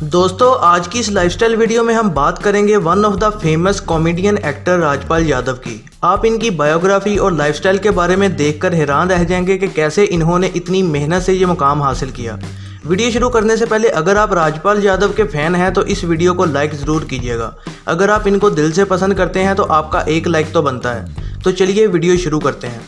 दोस्तों आज की इस लाइफस्टाइल वीडियो में हम बात करेंगे one of the famous comedian actor Rajpal Yadav की। आप इनकी बायोग्राफी और लाइफस्टाइल के बारे में देखकर हैरान रह जाएंगे कि कैसे इन्होंने इतनी मेहनत से ये मुकाम हासिल किया। वीडियो शुरू करने से पहले अगर आप राजपाल यादव के फैन हैं तो इस वीडियो को लाइक ज़रूर कीजिएगा। अगर आप इनको दिल से पसंद करते हैं तो आपका एक लाइक तो बनता है। तो चलिए वीडियो शुरू करते हैं।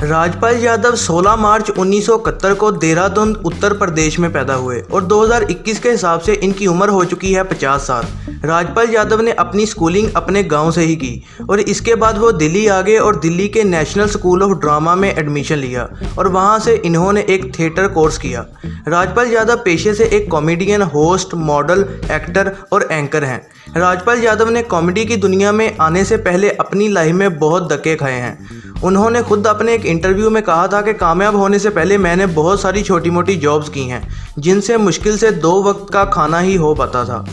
राजपाल यादव 16 मार्च 1971 को देहरादून उत्तर प्रदेश में पैदा हुए और 2021 के हिसाब से इनकी उम्र हो चुकी है 50 साल। राजपाल यादव ने अपनी स्कूलिंग अपने गांव से ही की और इसके बाद वो दिल्ली आ गए और दिल्ली के नेशनल स्कूल ऑफ ड्रामा में एडमिशन लिया और वहां से इन्होंने एक थिएटर कोर्स किया। राजपाल यादव पेशे से एक कॉमेडियन, होस्ट, मॉडल, एक्टर और एंकर हैं। राजपाल यादव ने कॉमेडी की दुनिया में आने से पहले अपनी लाइफ में बहुत धक्के खाए हैं। उन्होंने खुद अपने एक इंटरव्यू में कहा था कि कामयाब होने से पहले मैंने बहुत सारी छोटी मोटी जॉब्स की हैं जिनसे मुश्किल से 2 वक्त का खाना ही हो पाता था।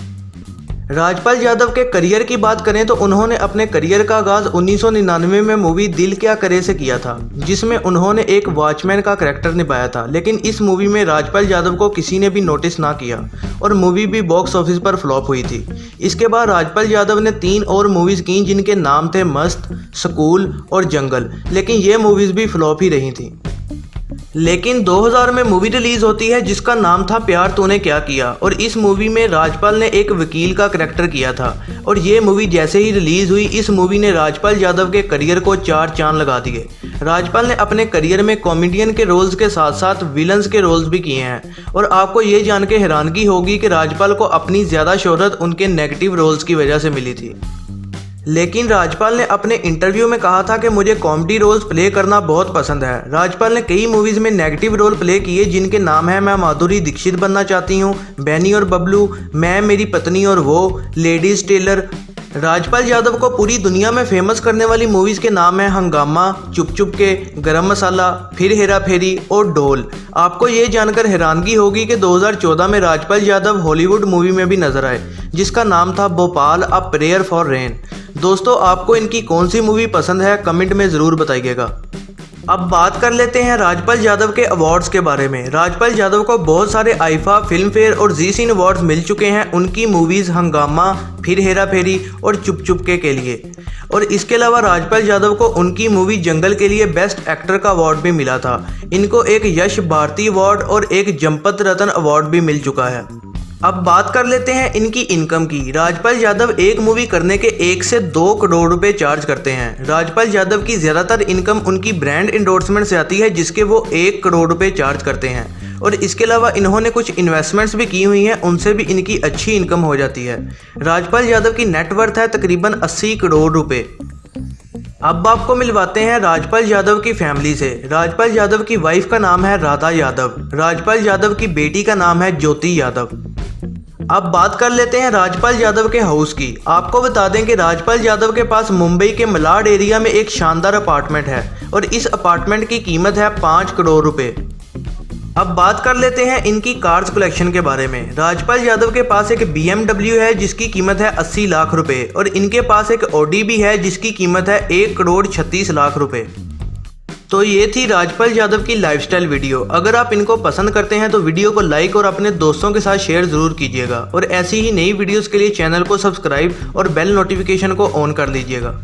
राजपाल यादव के करियर की बात करें तो उन्होंने अपने करियर का आगाज़ 1999 में मूवी दिल क्या करे से किया था, जिसमें उन्होंने एक वॉचमैन का करैक्टर निभाया था। लेकिन इस मूवी में राजपाल यादव को किसी ने भी नोटिस ना किया और मूवी भी बॉक्स ऑफिस पर फ्लॉप हुई थी। इसके बाद राजपाल यादव ने 3 और मूवीज़ की जिनके नाम थे मस्त, स्कूल और जंगल, लेकिन ये मूवीज़ भी फ्लॉप ही रही थी। लेकिन 2000 में मूवी रिलीज होती है जिसका नाम था प्यार तूने क्या किया और इस मूवी में राजपाल ने एक वकील का करैक्टर किया था और ये मूवी जैसे ही रिलीज हुई इस मूवी ने राजपाल यादव के करियर को 4 चांद लगा दिए। राजपाल ने अपने करियर में कॉमेडियन के रोल्स के साथ साथ विलन्स के रोल्स भी किए हैं और आपको ये जान के हैरानगी होगी कि राजपाल को अपनी ज़्यादा शोहरत उनके नेगेटिव रोल्स की वजह से मिली थी। लेकिन राजपाल ने अपने इंटरव्यू में कहा था कि मुझे कॉमेडी रोल्स प्ले करना बहुत पसंद है। राजपाल ने कई मूवीज़ में नेगेटिव रोल प्ले किए जिनके नाम हैं मैं माधुरी दीक्षित बनना चाहती हूँ, बैनी और बबलू, मैं, मेरी पत्नी और वो, लेडीज़ टेलर। राजपाल यादव को पूरी दुनिया में फेमस करने वाली मूवीज़ के नाम हैं हंगामा, चुप चुप के, गरम मसाला, फिर हेरा फेरी और ढोल। आपको ये जानकर हैरानगी होगी कि 2014 में राजपाल यादव हॉलीवुड मूवी में भी नजर आए जिसका नाम था Bhopal a prayer for rain. दोस्तों आपको इनकी कौन सी मूवी पसंद है कमेंट में ज़रूर बताइएगा। अब बात कर लेते हैं राजपाल यादव के अवार्ड्स के बारे में। राजपाल यादव को बहुत सारे आईफा, फिल्म फेयर और जी सिने अवार्ड्स मिल चुके हैं उनकी मूवीज़ हंगामा, फिर हेरा फेरी और चुप चुप के लिए। और इसके अलावा राजपाल यादव को उनकी मूवी जंगल के लिए बेस्ट एक्टर का अवार्ड भी मिला था। इनको एक यश भारती अवार्ड और एक जंपत रत्न अवार्ड भी मिल चुका है। अब बात कर लेते हैं इनकी इनकम की। राजपाल यादव एक मूवी करने के 1 से 2 करोड़ रुपए चार्ज करते हैं। राजपाल यादव की ज़्यादातर इनकम उनकी ब्रांड इंडोर्समेंट से आती है जिसके वो 1 करोड़ रुपए चार्ज करते हैं और इसके अलावा इन्होंने कुछ इन्वेस्टमेंट्स भी की हुई हैं, उनसे भी इनकी अच्छी इनकम हो जाती है। राजपाल यादव की नेटवर्थ है तकरीबन 80 करोड़ रुपए। अब आपको मिलवाते हैं राजपाल यादव की फैमिली से। राजपाल यादव की वाइफ का नाम है राधा यादव। राजपाल यादव की बेटी का नाम है ज्योति यादव। अब बात कर लेते हैं राजपाल यादव के हाउस की। आपको बता दें कि राजपाल यादव के पास मुंबई के मलाड एरिया में एक शानदार अपार्टमेंट है और इस अपार्टमेंट की कीमत है 5 करोड़ रुपए। अब बात कर लेते हैं इनकी कार्स कलेक्शन के बारे में। राजपाल यादव के पास एक BMW है जिसकी कीमत है 80 लाख रुपए और इनके पास एक ऑडी भी है जिसकी कीमत है 1 करोड़ 36 लाख रुपए। तो ये थी राजपाल यादव की लाइफस्टाइल वीडियो। अगर आप इनको पसंद करते हैं तो वीडियो को लाइक और अपने दोस्तों के साथ शेयर ज़रूर कीजिएगा और ऐसी ही नई वीडियोस के लिए चैनल को सब्सक्राइब और बेल नोटिफिकेशन को ऑन कर लीजिएगा।